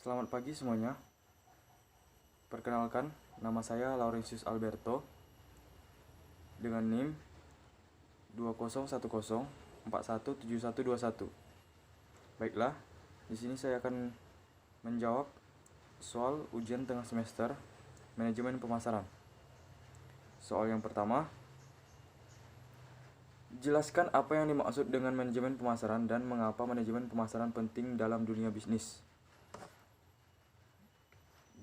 Selamat pagi semuanya. Perkenalkan, nama saya Laurentius Alberto dengan NIM 201041717121. Baiklah, di sini saya akan menjawab soal ujian tengah semester manajemen pemasaran. Soal yang pertama, jelaskan apa yang dimaksud dengan manajemen pemasaran dan mengapa manajemen pemasaran penting dalam dunia bisnis.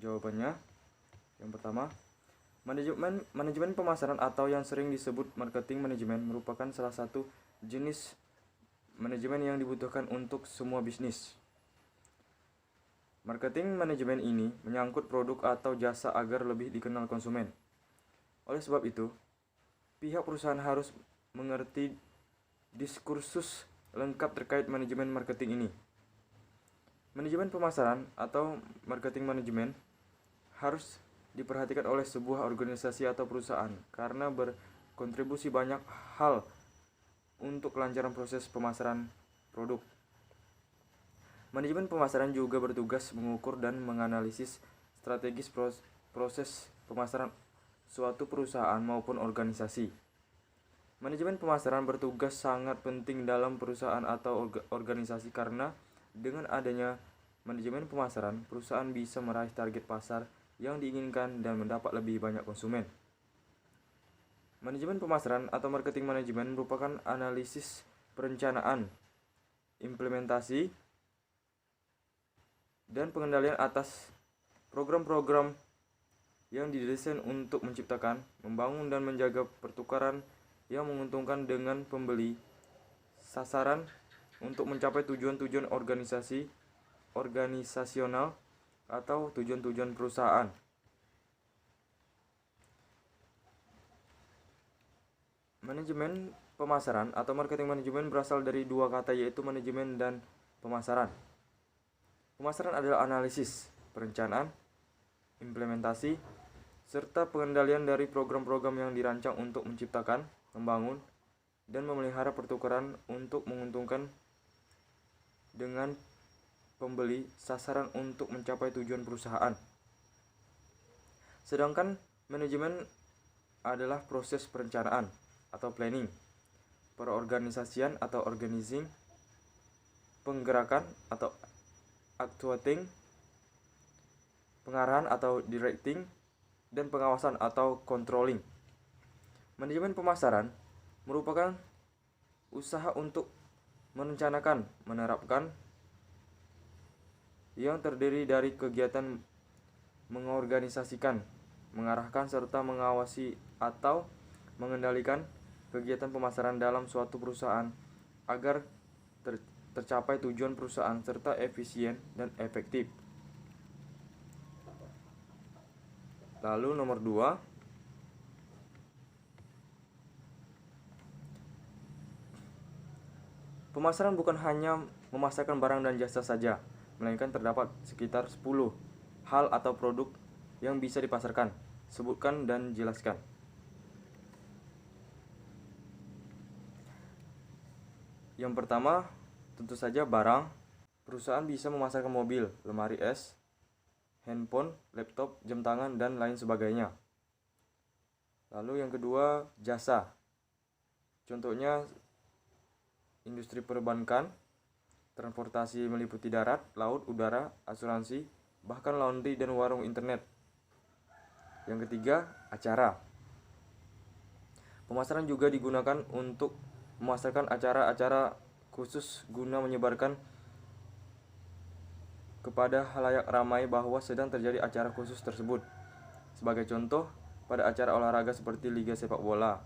Jawabannya, yang pertama, manajemen pemasaran atau yang sering disebut marketing manajemen merupakan salah satu jenis manajemen yang dibutuhkan untuk semua bisnis. Marketing manajemen ini menyangkut produk atau jasa agar lebih dikenal konsumen. Oleh sebab itu, pihak perusahaan harus mengerti diskursus lengkap terkait manajemen marketing ini. Manajemen pemasaran atau marketing manajemen harus diperhatikan oleh sebuah organisasi atau perusahaan karena berkontribusi banyak hal untuk kelancaran proses pemasaran produk. Manajemen pemasaran juga bertugas mengukur dan menganalisis strategis proses pemasaran suatu perusahaan maupun organisasi. Manajemen pemasaran bertugas sangat penting dalam perusahaan atau organisasi karena dengan adanya manajemen pemasaran, perusahaan bisa meraih target pasar yang diinginkan dan mendapat lebih banyak konsumen. Manajemen pemasaran atau marketing manajemen merupakan analisis perencanaan, implementasi, dan pengendalian atas program-program yang didesain untuk menciptakan, membangun, dan menjaga pertukaran yang menguntungkan dengan pembeli, sasaran untuk mencapai tujuan-tujuan organisasional atau tujuan-tujuan perusahaan. Manajemen pemasaran atau marketing manajemen berasal dari dua kata, yaitu manajemen dan pemasaran. Pemasaran adalah analisis, perencanaan, implementasi, serta pengendalian dari program-program yang dirancang untuk menciptakan, membangun, dan memelihara pertukaran untuk menguntungkan dengan pembeli, sasaran untuk mencapai tujuan perusahaan. Sedangkan manajemen adalah proses perencanaan atau planning, perorganisasian atau organizing, penggerakan atau actuating, pengarahan atau directing, dan pengawasan atau controlling. Manajemen pemasaran merupakan usaha untuk merencanakan, menerapkan, yang terdiri dari kegiatan mengorganisasikan, mengarahkan, serta mengawasi atau mengendalikan kegiatan pemasaran dalam suatu perusahaan agar tercapai tujuan perusahaan serta efisien dan efektif. Lalu nomor 2, pemasaran bukan hanya memasarkan barang dan jasa saja, melainkan terdapat sekitar 10 hal atau produk yang bisa dipasarkan. Sebutkan dan jelaskan. Yang pertama, tentu saja barang. Perusahaan bisa memasarkan mobil, lemari es, handphone, laptop, jam tangan, dan lain sebagainya. Lalu yang kedua, jasa. Contohnya industri perbankan, transportasi meliputi darat, laut, udara, asuransi, bahkan laundry dan warung internet. Yang ketiga, acara. Pemasaran juga digunakan untuk memasarkan acara-acara khusus guna menyebarkan kepada halayak ramai bahwa sedang terjadi acara khusus tersebut. Sebagai contoh, pada acara olahraga seperti Liga Sepak Bola.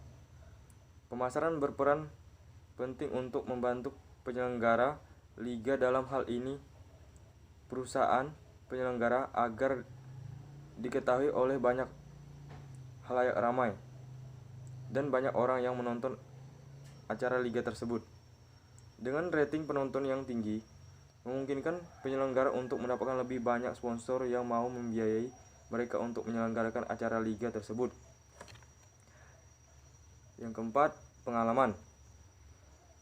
Pemasaran berperan penting untuk membantu penyelenggara liga, dalam hal ini perusahaan penyelenggara, agar diketahui oleh banyak halayak ramai dan banyak orang yang menonton acara liga tersebut. Dengan rating penonton yang tinggi, memungkinkan penyelenggara untuk mendapatkan lebih banyak sponsor yang mau membiayai mereka untuk menyelenggarakan acara liga tersebut. Yang keempat, pengalaman.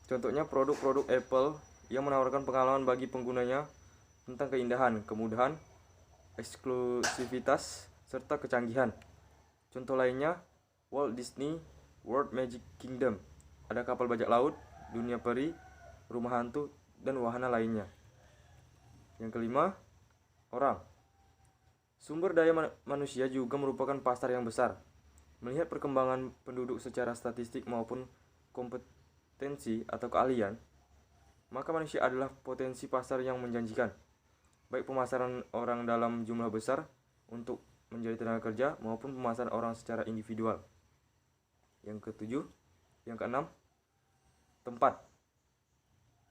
Contohnya produk-produk Apple yang menawarkan pengalaman bagi penggunanya tentang keindahan, kemudahan, eksklusivitas, serta kecanggihan. Contoh lainnya, Walt Disney World Magic Kingdom. Ada kapal bajak laut, dunia peri, rumah hantu, dan wahana lainnya. Yang kelima, orang. Sumber daya manusia juga merupakan pasar yang besar. Melihat perkembangan penduduk secara statistik maupun kompetensi atau keahlian, maka manusia adalah potensi pasar yang menjanjikan, baik pemasaran orang dalam jumlah besar untuk menjadi tenaga kerja maupun pemasaran orang secara individual. Yang keenam, tempat.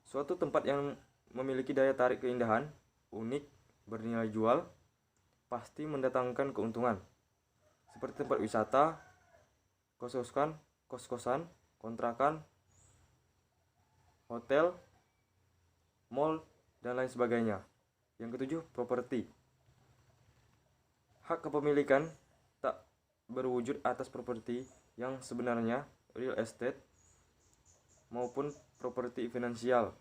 Suatu tempat yang memiliki daya tarik keindahan, unik, bernilai jual, pasti mendatangkan keuntungan. Seperti tempat wisata, kos-kosan, kontrakan, hotel, mall, dan lain sebagainya. Yang ketujuh, properti. Hak kepemilikan tak berwujud atas properti yang sebenarnya, real estate, maupun properti finansial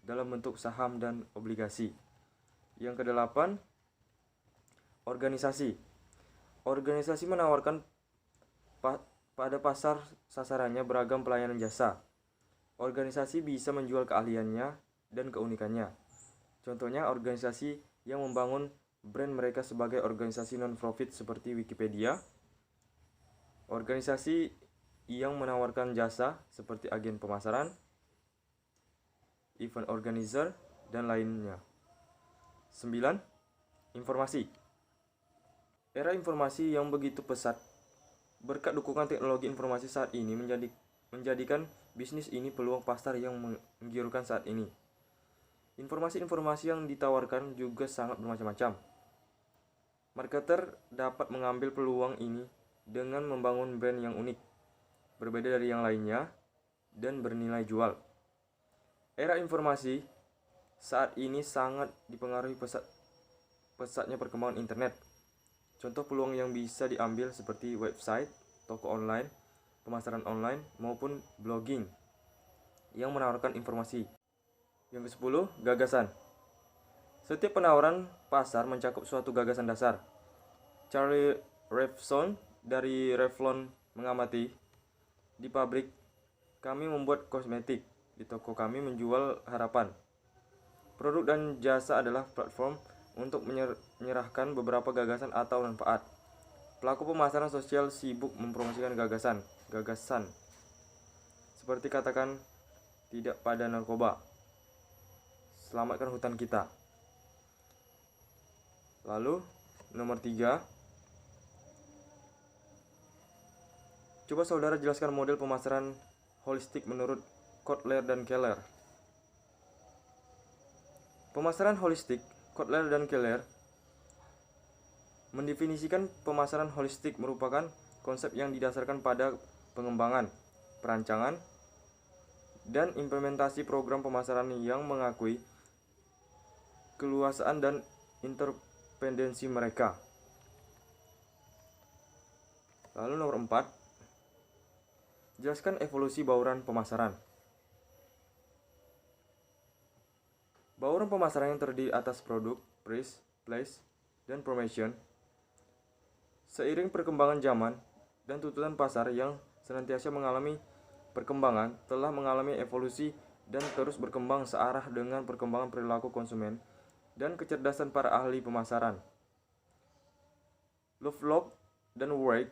dalam bentuk saham dan obligasi. Yang kedelapan, organisasi. Organisasi menawarkan pada pasar sasarannya beragam pelayanan jasa. Organisasi bisa menjual keahliannya dan keunikannya. Contohnya organisasi yang membangun brand mereka sebagai organisasi non-profit seperti Wikipedia. Organisasi yang menawarkan jasa seperti agen pemasaran, event organizer, dan lainnya. 9. Informasi. Era informasi yang begitu pesat berkat dukungan teknologi informasi saat ini menjadikan bisnis ini peluang pasar yang menggiurkan saat ini. Informasi-informasi yang ditawarkan juga sangat bermacam-macam. Marketer dapat mengambil peluang ini dengan membangun brand yang unik, berbeda dari yang lainnya, dan bernilai jual. Era informasi saat ini sangat dipengaruhi pesatnya perkembangan internet. Contoh peluang yang bisa diambil seperti website, toko online, pemasaran online, maupun blogging yang menawarkan informasi. Yang ke-10, gagasan. Setiap penawaran pasar mencakup suatu gagasan dasar. Charlie Revson dari Revlon mengamati, di pabrik kami membuat kosmetik, di toko kami menjual harapan. Produk dan jasa adalah platform untuk menyerahkan beberapa gagasan atau manfaat. Pelaku pemasaran sosial sibuk mempromosikan gagasan. Seperti katakan tidak pada narkoba. Selamatkan hutan kita. Lalu nomor 3, coba saudara jelaskan model pemasaran holistik menurut Kotler dan Keller. Pemasaran holistik, Kotler dan Keller mendefinisikan pemasaran holistik merupakan konsep yang didasarkan pada pengembangan, perancangan, dan implementasi program pemasaran yang mengakui keluasaan dan interdependensi mereka. Lalu nomor 4, jelaskan evolusi bauran pemasaran. Bauran pemasaran yang terdiri atas produk, price, place, dan promotion. Seiring perkembangan zaman dan tuntutan pasar yang senantiasa mengalami perkembangan, telah mengalami evolusi dan terus berkembang searah dengan perkembangan perilaku konsumen dan kecerdasan para ahli pemasaran. Lovelock dan Wright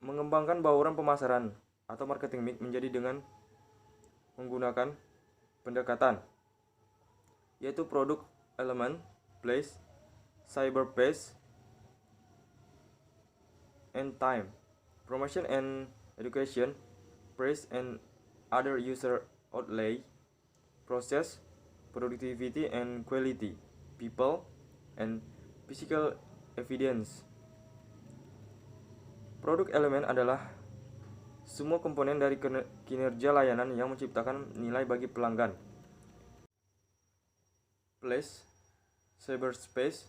mengembangkan bauran pemasaran atau marketing mix menjadi dengan menggunakan pendekatan, yaitu produk, element, place, cyberspace, and time, promotion and education, price and other user outlay, process, productivity and quality, people, and physical evidence. Produk elemen adalah semua komponen dari kinerja layanan yang menciptakan nilai bagi pelanggan. Place, cyberspace,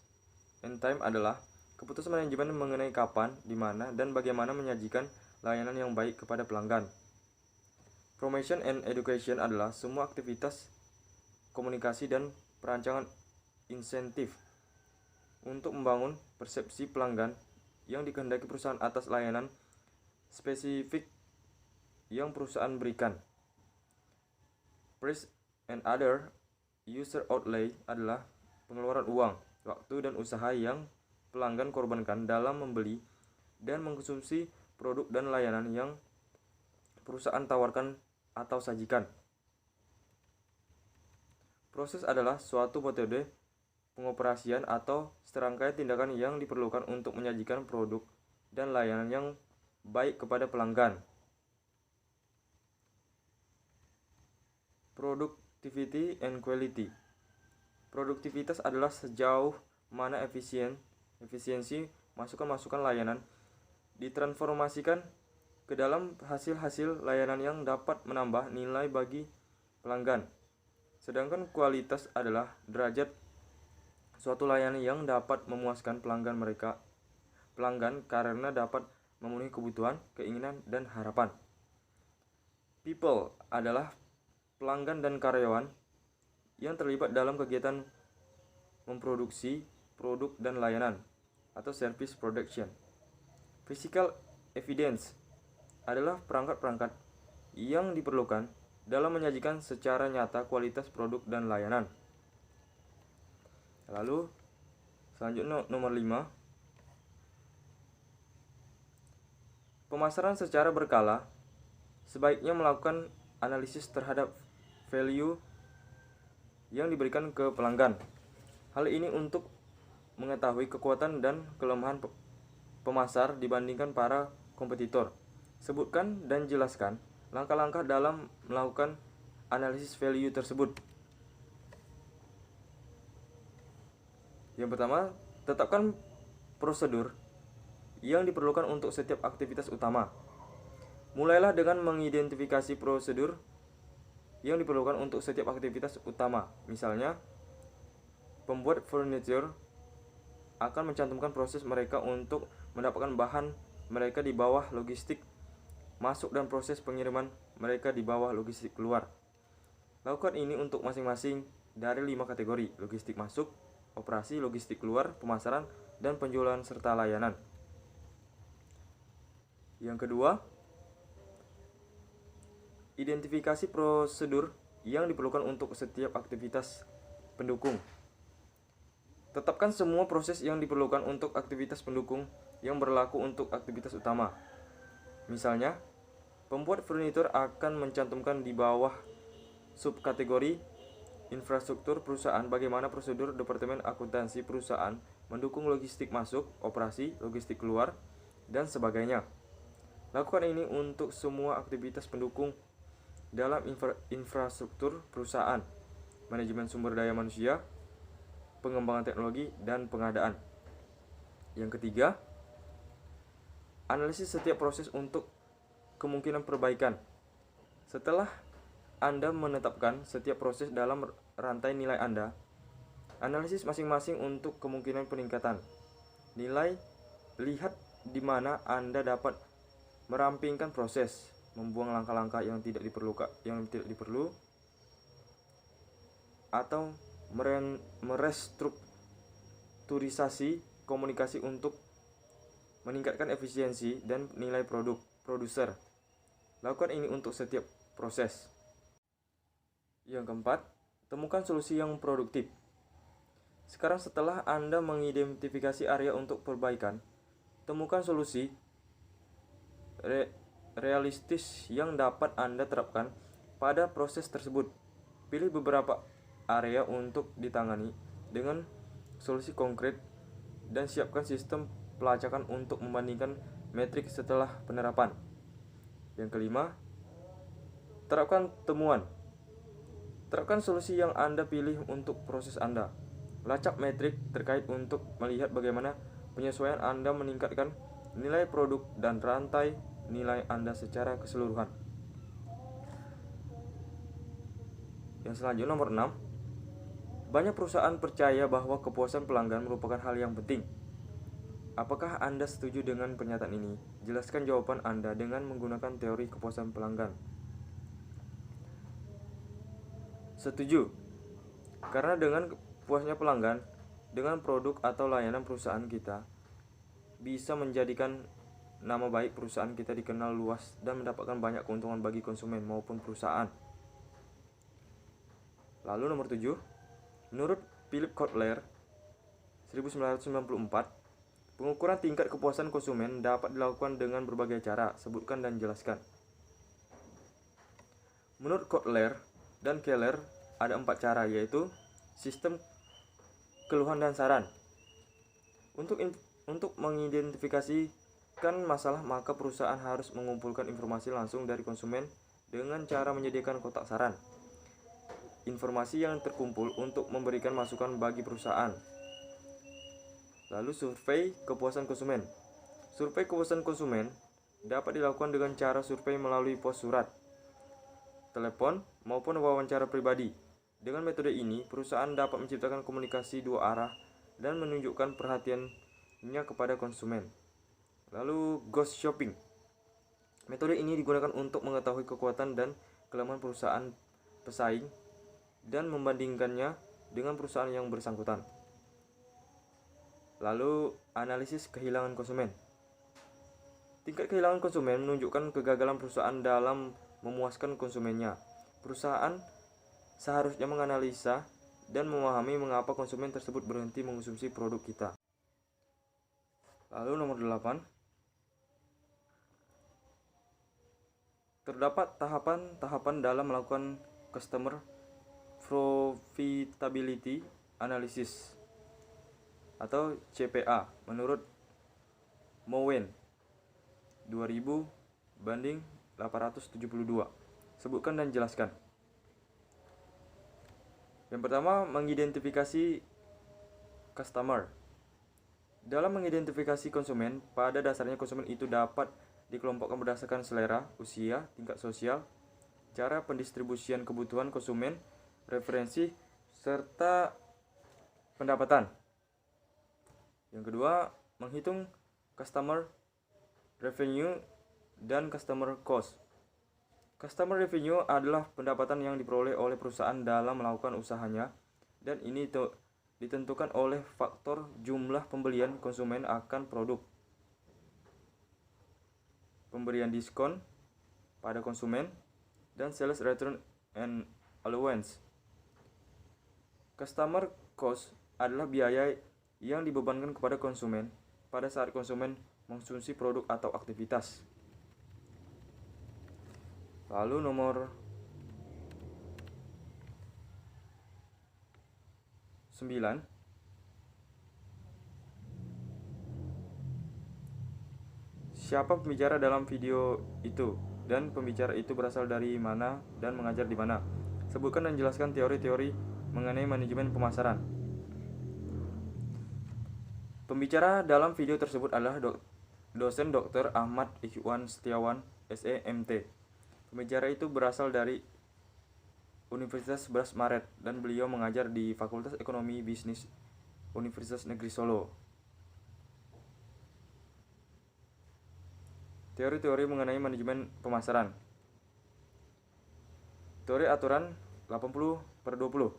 and time adalah keputusan manajemen mengenai kapan, di mana, dan bagaimana menyajikan layanan yang baik kepada pelanggan. Promotion and education adalah semua aktivitas komunikasi dan perancangan insentif untuk membangun persepsi pelanggan yang dikehendaki perusahaan atas layanan spesifik yang perusahaan berikan. Price and other user outlay adalah pengeluaran uang, waktu, dan usaha yang pelanggan korbankan dalam membeli dan mengkonsumsi produk dan layanan yang perusahaan tawarkan atau sajikan. Proses adalah suatu metode pengoperasian atau serangkaian tindakan yang diperlukan untuk menyajikan produk dan layanan yang baik kepada pelanggan. Productivity and quality. Produktivitas adalah sejauh mana efisiensi masukan-masukan layanan ditransformasikan ke dalam hasil-hasil layanan yang dapat menambah nilai bagi pelanggan. Sedangkan kualitas adalah derajat suatu layanan yang dapat memuaskan pelanggan karena dapat memenuhi kebutuhan, keinginan, dan harapan. People adalah pelanggan dan karyawan yang terlibat dalam kegiatan memproduksi produk dan layanan atau service production. Physical evidence adalah perangkat-perangkat yang diperlukan dalam menyajikan secara nyata kualitas produk dan layanan. Lalu selanjutnya nomor 5. Pemasaran secara berkala sebaiknya melakukan analisis terhadap value yang diberikan ke pelanggan. Hal ini untuk mengetahui kekuatan dan kelemahan pemasar dibandingkan para kompetitor. Sebutkan dan jelaskan langkah-langkah dalam melakukan analisis value tersebut. Yang pertama, tetapkan prosedur yang diperlukan untuk setiap aktivitas utama. Mulailah dengan mengidentifikasi prosedur yang diperlukan untuk setiap aktivitas utama. Misalnya, pembuat furniture akan mencantumkan proses mereka untuk mendapatkan bahan mereka di bawah logistik masuk dan proses pengiriman mereka di bawah logistik keluar. Lakukan ini untuk masing-masing dari 5 kategori: logistik masuk, operasi, logistik keluar, pemasaran, dan penjualan serta layanan. Yang kedua, identifikasi prosedur yang diperlukan untuk setiap aktivitas pendukung. Tetapkan semua proses yang diperlukan untuk aktivitas pendukung yang berlaku untuk aktivitas utama. Misalnya, pembuat furnitur akan mencantumkan di bawah subkategori infrastruktur perusahaan bagaimana prosedur departemen akuntansi perusahaan mendukung logistik masuk, operasi, logistik keluar, dan sebagainya. Lakukan ini untuk semua aktivitas pendukung dalam infrastruktur perusahaan, manajemen sumber daya manusia, pengembangan teknologi, dan pengadaan. Yang ketiga, analisis setiap proses untuk kemungkinan perbaikan. Setelah Anda menetapkan setiap proses dalam rantai nilai Anda, analisis masing-masing untuk kemungkinan peningkatan nilai. Lihat di mana Anda dapat merampingkan proses, membuang langkah-langkah yang tidak diperlu, atau merestrukturisasi komunikasi untuk meningkatkan efisiensi dan nilai produser. Lakukan ini untuk setiap proses. Yang keempat, temukan solusi yang produktif. Sekarang setelah Anda mengidentifikasi area untuk perbaikan, temukan solusi realistis yang dapat Anda terapkan pada proses tersebut. Pilih beberapa area untuk ditangani dengan solusi konkret dan siapkan sistem pelacakan untuk membandingkan metrik setelah penerapan. Yang kelima, terapkan temuan. Terapkan solusi yang Anda pilih untuk proses Anda. Lacak metrik terkait untuk melihat bagaimana penyesuaian Anda meningkatkan nilai produk dan rantai nilai Anda secara keseluruhan. Yang selanjutnya nomor 6. Banyak perusahaan percaya bahwa kepuasan pelanggan merupakan hal yang penting. Apakah Anda setuju dengan pernyataan ini? Jelaskan jawaban Anda dengan menggunakan teori kepuasan pelanggan. Setuju. Karena dengan puasnya pelanggan dengan produk atau layanan perusahaan kita bisa menjadikan nama baik perusahaan kita dikenal luas dan mendapatkan banyak keuntungan bagi konsumen maupun perusahaan. Lalu nomor 7, menurut Philip Kotler 1994, pengukuran tingkat kepuasan konsumen dapat dilakukan dengan berbagai cara, sebutkan dan jelaskan. Menurut Kotler dan Keller ada 4 cara, yaitu sistem keluhan dan saran. Untuk mengidentifikasikan masalah, maka perusahaan harus mengumpulkan informasi langsung dari konsumen dengan cara menyediakan kotak saran. Informasi yang terkumpul untuk memberikan masukan bagi perusahaan. Lalu survei kepuasan konsumen. Survei kepuasan konsumen dapat dilakukan dengan cara survei melalui pos surat, telepon, maupun wawancara pribadi. Dengan metode ini, perusahaan dapat menciptakan komunikasi dua arah dan menunjukkan perhatiannya kepada konsumen. Lalu ghost shopping. Metode ini digunakan untuk mengetahui kekuatan dan kelemahan perusahaan pesaing dan membandingkannya dengan perusahaan yang bersangkutan. Lalu analisis kehilangan konsumen. Tingkat kehilangan konsumen menunjukkan kegagalan perusahaan dalam memuaskan konsumennya. Perusahaan seharusnya menganalisa dan memahami mengapa konsumen tersebut berhenti mengonsumsi produk kita. Lalu nomor 8, terdapat tahapan-tahapan dalam melakukan customer profitability analysis atau CPA menurut Mowen 2000/872. Sebutkan dan jelaskan. Yang pertama, mengidentifikasi customer. Dalam mengidentifikasi konsumen, pada dasarnya konsumen itu dapat dikelompokkan berdasarkan selera, usia, tingkat sosial, cara pendistribusian kebutuhan konsumen, referensi, serta pendapatan. Yang kedua, menghitung customer revenue dan customer cost. Customer revenue adalah pendapatan yang diperoleh oleh perusahaan dalam melakukan usahanya, dan ini ditentukan oleh faktor jumlah pembelian konsumen akan produk, pemberian diskon pada konsumen, dan sales return and allowance. Customer cost adalah biaya yang dibebankan kepada konsumen pada saat konsumen mengonsumsi produk atau aktivitas. Lalu nomor 9, siapa pembicara dalam video itu dan pembicara itu berasal dari mana dan mengajar di mana. Sebutkan dan jelaskan teori-teori mengenai manajemen pemasaran. Pembicara dalam video tersebut adalah dosen Dr. Ahmad Ikhwan Setiawan, SE, MT. Pembicara itu berasal dari Universitas 11 Maret dan beliau mengajar di Fakultas Ekonomi Bisnis Universitas Negeri Solo. Teori-teori mengenai manajemen pemasaran. Teori aturan 80/20.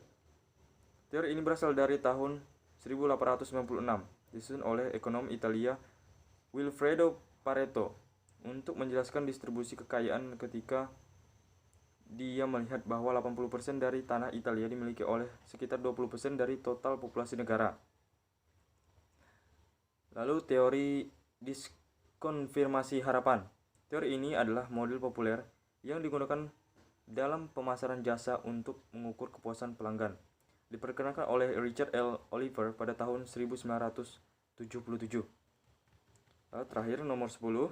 Teori ini berasal dari tahun 1896, disusun oleh ekonom Italia Wilfredo Pareto untuk menjelaskan distribusi kekayaan ketika dia melihat bahwa 80% dari tanah Italia dimiliki oleh sekitar 20% dari total populasi negara. Lalu teori diskonfirmasi harapan. Teori ini adalah model populer yang digunakan dalam pemasaran jasa untuk mengukur kepuasan pelanggan. Diperkenalkan oleh Richard L. Oliver pada tahun 1977. Lalu terakhir nomor 10.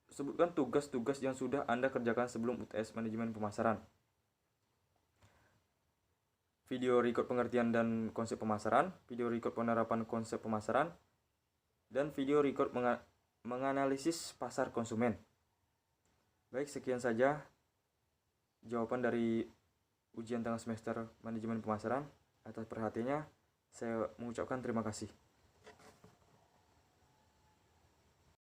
Sebutkan tugas-tugas yang sudah Anda kerjakan sebelum UTS Manajemen Pemasaran. Video record pengertian dan konsep pemasaran, video record penerapan konsep pemasaran, dan video record menganalisis pasar konsumen. Baik, sekian saja jawaban dari ujian tengah semester Manajemen Pemasaran. Atas perhatiannya, saya mengucapkan terima kasih.